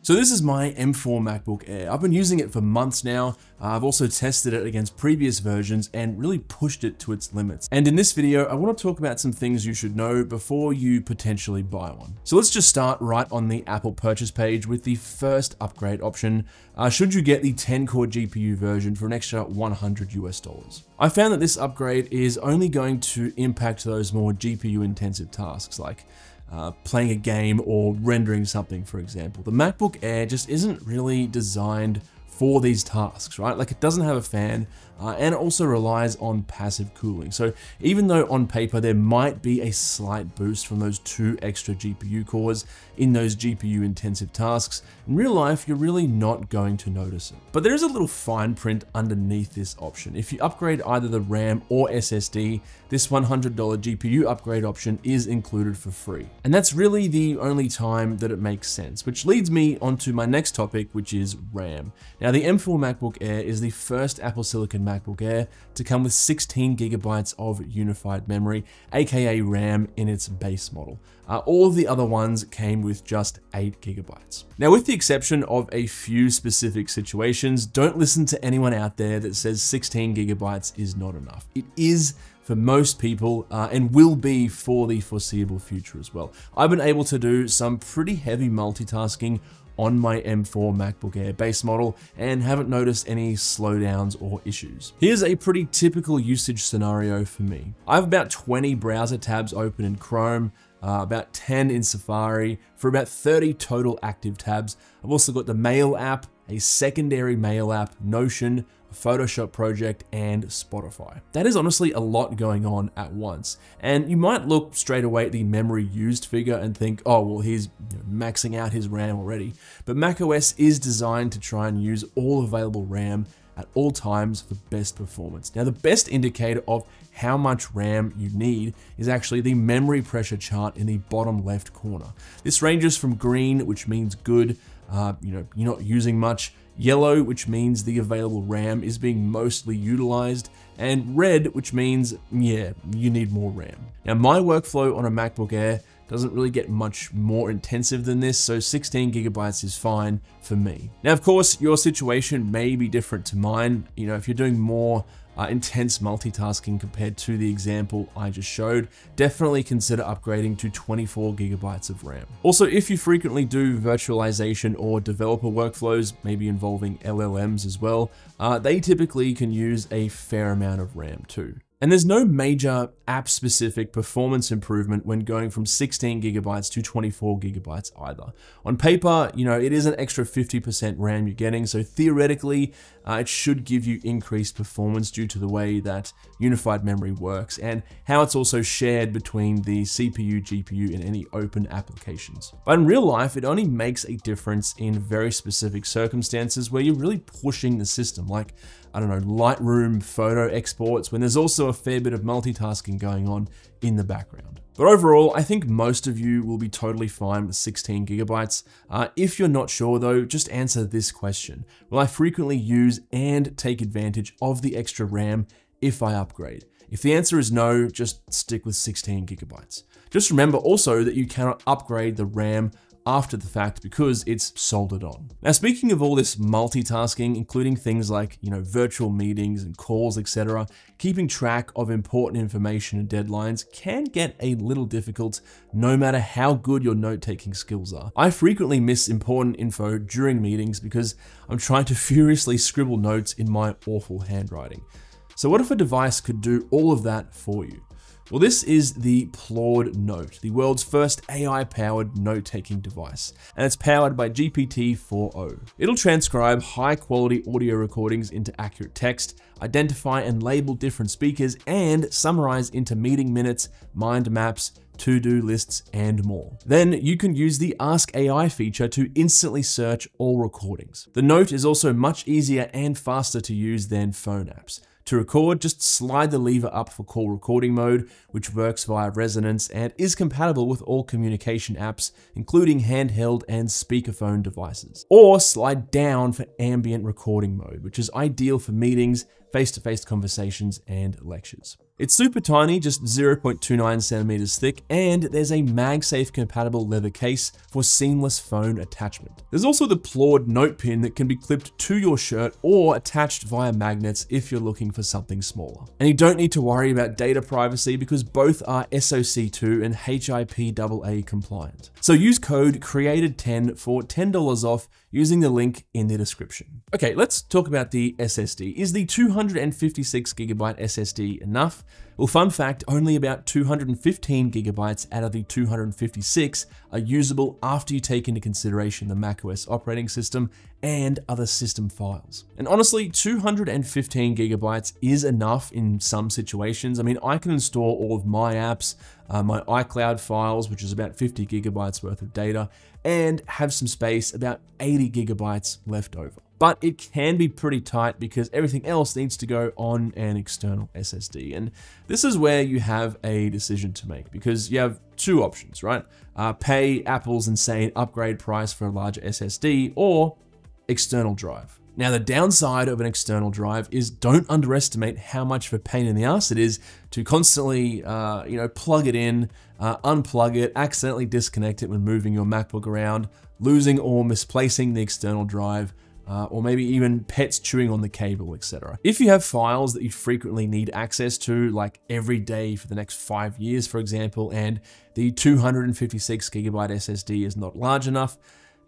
So this is my M4 MacBook Air. I've been using it for months now. I've also tested it against previous versions and really pushed it to its limits. And in this video, I want to talk about some things you should know before you potentially buy one. So let's just start right on the Apple purchase page with the first upgrade option. Should you get the 10-core GPU version for an extra $100 US. I found that this upgrade is only going to impact those more GPU intensive tasks like playing a game or rendering something, for example. The MacBook Air just isn't really designed for these tasks, right? Like, it doesn't have a fan and it also relies on passive cooling. So even though on paper there might be a slight boost from those 2 extra GPU cores in those GPU intensive tasks, in real life, you're really not going to notice it. But there is a little fine print underneath this option. If you upgrade either the RAM or SSD, this $100 GPU upgrade option is included for free. And that's really the only time that it makes sense, which leads me onto my next topic, which is RAM. Now, the M4 MacBook Air is the first Apple Silicon MacBook Air to come with 16 gigabytes of unified memory, aka RAM, in its base model. All of the other ones came with just 8 gigabytes. Now, with the exception of a few specific situations, don't listen to anyone out there that says 16 gigabytes is not enough. It is for most people and will be for the foreseeable future as well. I've been able to do some pretty heavy multitasking on my M4 MacBook Air base model and haven't noticed any slowdowns or issues. Here's a pretty typical usage scenario for me. I have about 20 browser tabs open in Chrome, about 10 in Safari, for about 30 total active tabs. I've also got the Mail app, a secondary Mail app, Notion, a Photoshop project, and Spotify. That is honestly a lot going on at once. And you might look straight away at the memory used figure and think, oh, well, he's maxing out his RAM already. But macOS is designed to try and use all available RAM at all times for best performance. Now, the best indicator of how much RAM you need is actually the memory pressure chart in the bottom left corner. This ranges from green, which means good, you're not using much, yellow, which means the available RAM is being mostly utilized, and red, which means, yeah, you need more RAM. Now, my workflow on a MacBook Air doesn't really get much more intensive than this, so 16 gigabytes is fine for me. Now, of course, your situation may be different to mine. You know, if you're doing more intense multitasking compared to the example I just showed, definitely consider upgrading to 24 gigabytes of RAM. Also, if you frequently do virtualization or developer workflows, maybe involving LLMs as well, they typically can use a fair amount of RAM too. And there's no major app-specific performance improvement when going from 16 gigabytes to 24 gigabytes either. On paper, it is an extra 50% RAM you're getting, so theoretically, it should give you increased performance due to the way that unified memory works and how it's also shared between the CPU, GPU, and any open applications. But in real life, it only makes a difference in very specific circumstances where you're really pushing the system, like, I don't know, Lightroom photo exports, when there's also a fair bit of multitasking going on in the background. But overall, I think most of you will be totally fine with 16 gigabytes. If you're not sure though, just answer this question. Will I frequently use and take advantage of the extra RAM if I upgrade? If the answer is no, just stick with 16 gigabytes. Just remember also that you cannot upgrade the RAM after the fact because it's soldered on. Now, speaking of all this multitasking, including things like, virtual meetings and calls, etc., keeping track of important information and deadlines can get a little difficult no matter how good your note-taking skills are. I frequently miss important info during meetings because I'm trying to furiously scribble notes in my awful handwriting. So what if a device could do all of that for you? Well, this is the PLAUD Note, the world's first AI-powered note-taking device, and it's powered by GPT-4o. It'll transcribe high-quality audio recordings into accurate text, identify and label different speakers, and summarize into meeting minutes, mind maps, to-do lists, and more. Then you can use the Ask AI feature to instantly search all recordings. The Note is also much easier and faster to use than phone apps. To record, just slide the lever up for call recording mode, which works via resonance and is compatible with all communication apps, including handheld and speakerphone devices. Or slide down for ambient recording mode, which is ideal for meetings face-to-face conversations and lectures. It's super tiny, just 0.29 centimeters thick, and there's a MagSafe compatible leather case for seamless phone attachment. There's also the PLAUD Note pin that can be clipped to your shirt or attached via magnets if you're looking for something smaller. And you don't need to worry about data privacy because both are SOC2 and HIPAA compliant. So use code CREATED10 for $10 off using the link in the description. Okay, let's talk about the SSD. Is the 256GB SSD enough? Well, fun fact, only about 215 gigabytes out of the 256 are usable after you take into consideration the macOS operating system and other system files. And honestly, 215 gigabytes is enough in some situations. I mean, I can install all of my apps, my iCloud files, which is about 50 gigabytes worth of data, and have some space, about 80 gigabytes left over. But it can be pretty tight because everything else needs to go on an external SSD. And this is where you have a decision to make because you have two options, right? Pay Apple's insane upgrade price for a larger SSD or external drive. Now, the downside of an external drive is don't underestimate how much of a pain in the ass it is to constantly, plug it in, unplug it, accidentally disconnect it when moving your MacBook around, losing or misplacing the external drive, or maybe even pets chewing on the cable, etc. If you have files that you frequently need access to, like every day for the next 5 years, for example, and the 256 gigabyte SSD is not large enough,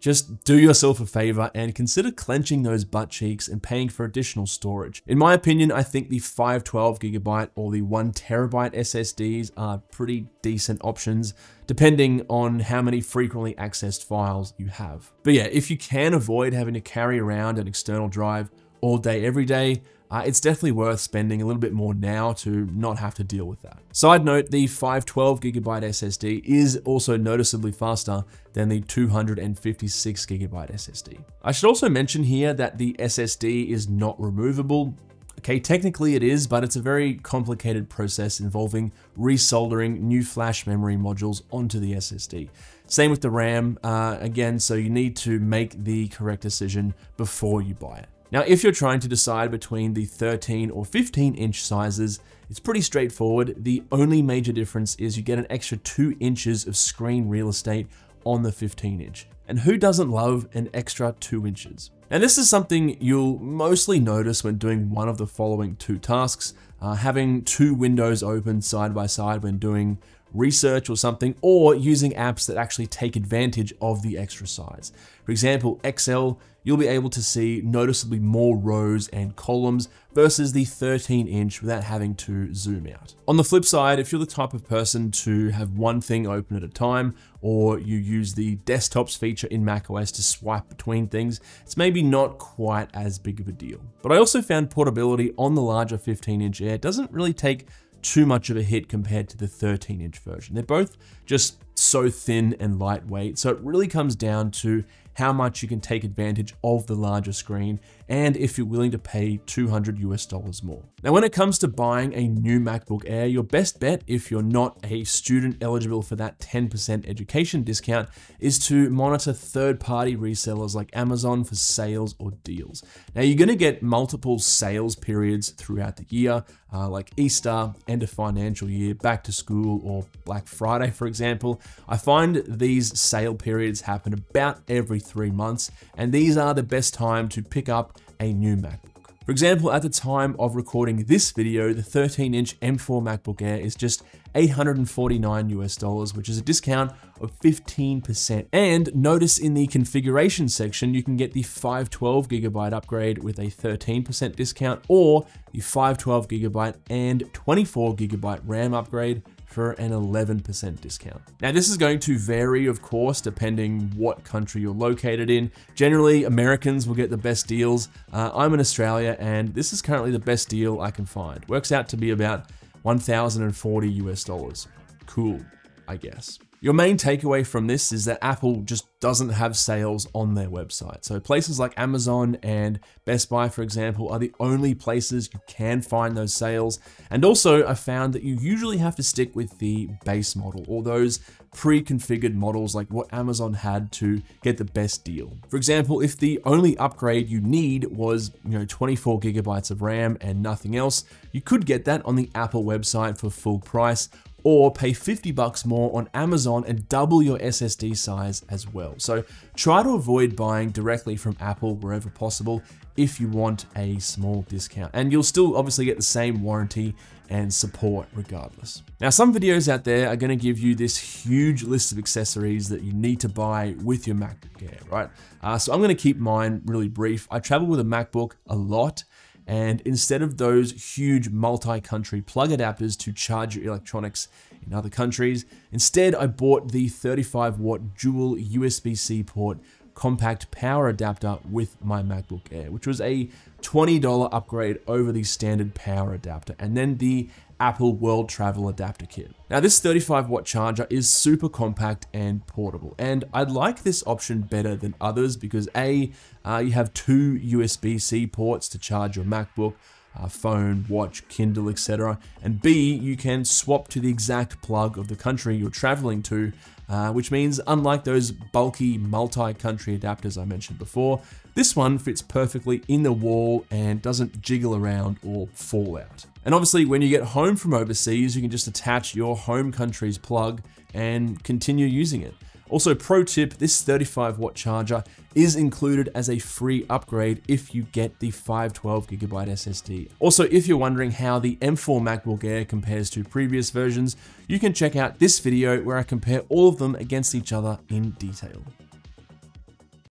just do yourself a favor and consider clenching those butt cheeks and paying for additional storage. In my opinion, I think the 512 gigabyte or the 1 terabyte SSDs are pretty decent options, depending on how many frequently accessed files you have. But yeah, if you can avoid having to carry around an external drive all day, every day, it's definitely worth spending a little bit more now to not have to deal with that. Side note, the 512 gigabyte SSD is also noticeably faster than the 256 gigabyte SSD. I should also mention here that the SSD is not removable. Okay, technically it is, but it's a very complicated process involving resoldering new flash memory modules onto the SSD. Same with the RAM, again, so you need to make the correct decision before you buy it. Now, if you're trying to decide between the 13 or 15-inch sizes, it's pretty straightforward. The only major difference is you get an extra 2 inches of screen real estate on the 15-inch. And who doesn't love an extra 2 inches? And this is something you'll mostly notice when doing one of the following two tasks, having two windows open side by side when doing research or something, or using apps that actually take advantage of the extra size. For example, Excel, you'll be able to see noticeably more rows and columns versus the 13-inch without having to zoom out. On the flip side, if you're the type of person to have one thing open at a time, or you use the desktops feature in macOS to swipe between things, it's maybe not quite as big of a deal. But I also found portability on the larger 15-inch Air doesn't really take too much of a hit compared to the 13-inch version. They're both just so thin and lightweight, so it really comes down to how much you can take advantage of the larger screen and if you're willing to pay $200 more. Now, when it comes to buying a new MacBook Air, your best bet, if you're not a student eligible for that 10% education discount, is to monitor third-party resellers like Amazon for sales or deals. Now, you're going to get multiple sales periods throughout the year, like Easter, end of financial year, back to school, or Black Friday, for example. I find these sale periods happen about every 3 months, and these are the best time to pick up a new MacBook. For example, at the time of recording this video, the 13-inch M4 MacBook Air is just $849, which is a discount of 15%. And notice in the configuration section, you can get the 512GB upgrade with a 13% discount, or the 512GB and 24GB RAM upgrade for an 11% discount. Now, this is going to vary, of course, depending what country you're located in. Generally, Americans will get the best deals. I'm in Australia, and this is currently the best deal I can find. Works out to be about $1,040. Cool, I guess. Your main takeaway from this is that Apple just doesn't have sales on their website. So places like Amazon and Best Buy, for example, are the only places you can find those sales. And also I found that you usually have to stick with the base model or those pre-configured models like what Amazon had to get the best deal. For example, if the only upgrade you need was 24 gigabytes of RAM and nothing else, you could get that on the Apple website for full price, or pay $50 more on Amazon and double your SSD size as well. So try to avoid buying directly from Apple wherever possible if you want a small discount. And you'll still obviously get the same warranty and support regardless. Now, some videos out there are gonna give you this huge list of accessories that you need to buy with your MacBook Air, right? So I'm gonna keep mine really brief. I travel with a MacBook a lot, and instead of those huge multi-country plug adapters to charge your electronics in other countries, instead I bought the 35-watt dual USB-C port compact power adapter with my MacBook Air, which was a $20 upgrade over the standard power adapter, and then the Apple World Travel Adapter Kit. Now, this 35-watt charger is super compact and portable, and I like this option better than others because A, you have two USB-C ports to charge your MacBook, phone, watch, Kindle, etc. And B, you can swap to the exact plug of the country you're traveling to, which means unlike those bulky multi-country adapters I mentioned before, this one fits perfectly in the wall and doesn't jiggle around or fall out. And obviously when you get home from overseas, you can just attach your home country's plug and continue using it. Also, pro tip, this 35-watt charger is included as a free upgrade if you get the 512GB SSD. Also, if you're wondering how the M4 MacBook Air compares to previous versions, you can check out this video where I compare all of them against each other in detail.